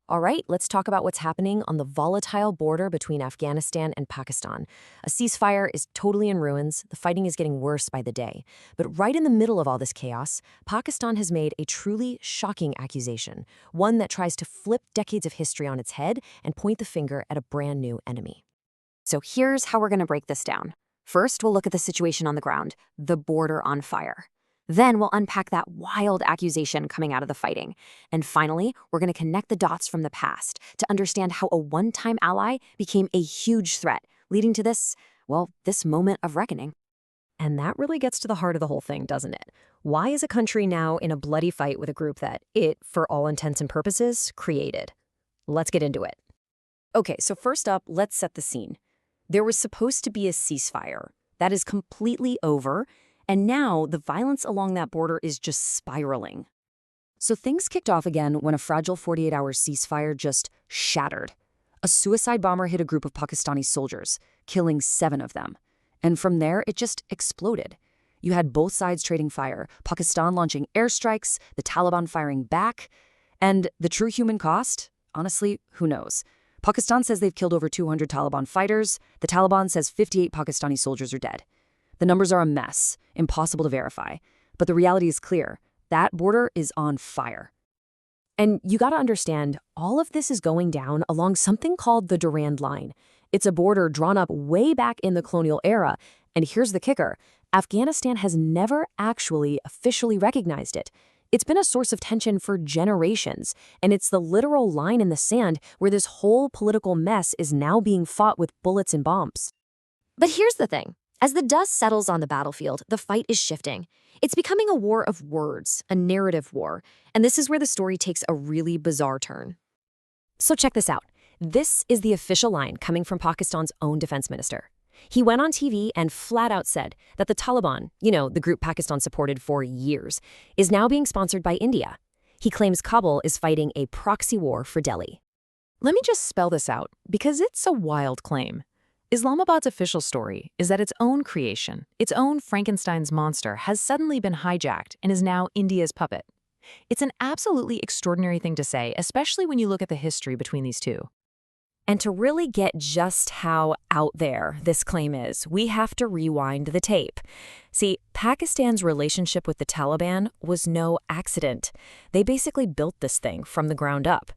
All right, let's talk about what's happening on the volatile border between Afghanistan and Pakistan. A ceasefire is totally in ruins. The fighting is getting worse by the day. But right in the middle of all this chaos, Pakistan has made a truly shocking accusation, one that tries to flip decades of history on its head and point the finger at a brand new enemy. So here's how we're going to break this down. First, we'll look at the situation on the ground, the border on fire. Then we'll unpack that wild accusation coming out of the fighting. And finally, we're going to connect the dots from the past to understand how a one-time ally became a huge threat, leading to this moment of reckoning. And that really gets to the heart of the whole thing, doesn't it? Why is a country now in a bloody fight with a group that it, for all intents and purposes, created? Let's get into it. Okay, so first up, let's set the scene. There was supposed to be a ceasefire. That is completely over, and now the violence along that border is just spiraling. So things kicked off again when a fragile 48-hour ceasefire just shattered. A suicide bomber hit a group of Pakistani soldiers, killing 7 of them. And from there, it just exploded. You had both sides trading fire, Pakistan launching airstrikes, the Taliban firing back. And the true human cost? Honestly, who knows? Pakistan says they've killed over 200 Taliban fighters. The Taliban says 58 Pakistani soldiers are dead. The numbers are a mess, impossible to verify. But the reality is clear. That border is on fire. And you gotta understand, all of this is going down along something called the Durand Line. It's a border drawn up way back in the colonial era. And here's the kicker. Afghanistan has never actually officially recognized it. It's been a source of tension for generations, and it's the literal line in the sand where this whole political mess is now being fought with bullets and bombs. But here's the thing. As the dust settles on the battlefield, the fight is shifting. It's becoming a war of words, a narrative war, and this is where the story takes a really bizarre turn. So check this out. This is the official line coming from Pakistan's own defense minister. He went on TV and flat out said that the Taliban, the group Pakistan supported for years, is now being sponsored by India. He claims Kabul is fighting a proxy war for Delhi. Let me just spell this out, because it's a wild claim. Islamabad's official story is that its own creation, its own Frankenstein's monster, has suddenly been hijacked and is now India's puppet. It's an absolutely extraordinary thing to say, especially when you look at the history between these two. And to really get just how out there this claim is, we have to rewind the tape. See, Pakistan's relationship with the Taliban was no accident. They basically built this thing from the ground up.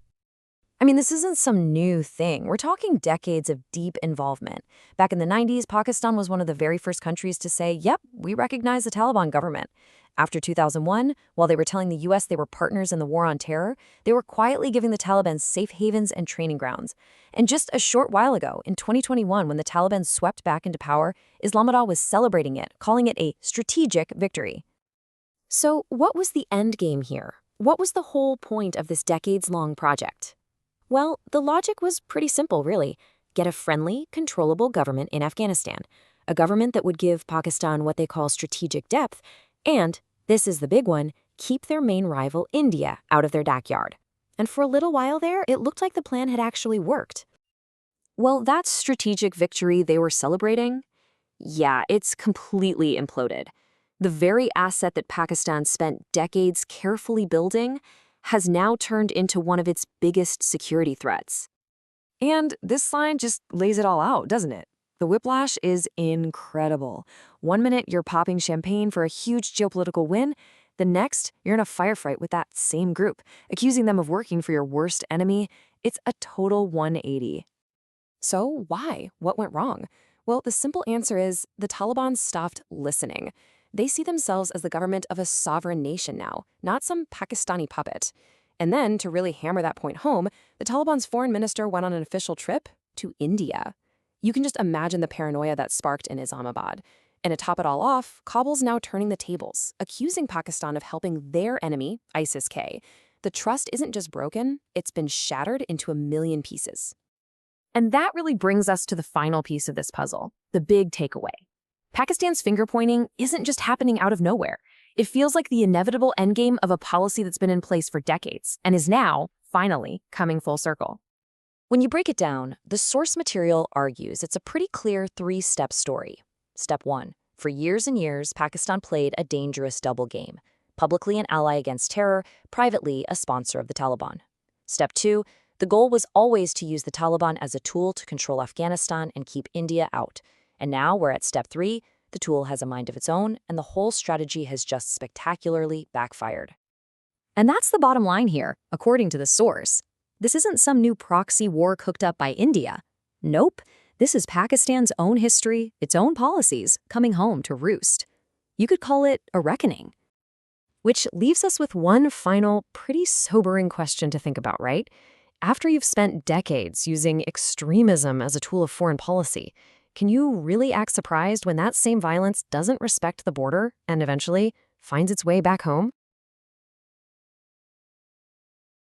I mean, this isn't some new thing. We're talking decades of deep involvement. Back in the 90s, Pakistan was one of the very first countries to say, yep, we recognize the Taliban government. After 2001, while they were telling the U.S. they were partners in the war on terror, they were quietly giving the Taliban safe havens and training grounds. And just a short while ago, in 2021, when the Taliban swept back into power, Islamabad was celebrating it, calling it a strategic victory. So what was the end game here? What was the whole point of this decades-long project? Well, the logic was pretty simple, really. Get a friendly, controllable government in Afghanistan, a government that would give Pakistan what they call strategic depth, and, this is the big one, keep their main rival, India, out of their backyard. And for a little while there, it looked like the plan had actually worked. Well, that strategic victory they were celebrating, yeah, it's completely imploded. The very asset that Pakistan spent decades carefully building has now turned into one of its biggest security threats. And this line just lays it all out, doesn't it? The whiplash is incredible. One minute you're popping champagne for a huge geopolitical win, the next you're in a firefight with that same group, accusing them of working for your worst enemy. It's a total 180. So why? What went wrong? Well, the simple answer is the Taliban stopped listening. They see themselves as the government of a sovereign nation now, not some Pakistani puppet. And then, to really hammer that point home, the Taliban's foreign minister went on an official trip to India. You can just imagine the paranoia that sparked in Islamabad. And to top it all off, Kabul's now turning the tables, accusing Pakistan of helping their enemy, ISIS-K. The trust isn't just broken, it's been shattered into a million pieces. And that really brings us to the final piece of this puzzle, the big takeaway. Pakistan's finger-pointing isn't just happening out of nowhere. It feels like the inevitable endgame of a policy that's been in place for decades and is now, finally, coming full circle. When you break it down, the source material argues it's a pretty clear 3-step story. Step 1. For years and years, Pakistan played a dangerous double game. Publicly an ally against terror, privately a sponsor of the Taliban. Step 2. The goal was always to use the Taliban as a tool to control Afghanistan and keep India out. And now we're at step 3. The tool has a mind of its own, and the whole strategy has just spectacularly backfired. And that's the bottom line here, according to the source. This isn't some new proxy war cooked up by India. Nope, this is Pakistan's own history, its own policies, coming home to roost. You could call it a reckoning. Which leaves us with one final, pretty sobering question to think about, right? After you've spent decades using extremism as a tool of foreign policy, can you really act surprised when that same violence doesn't respect the border and eventually finds its way back home?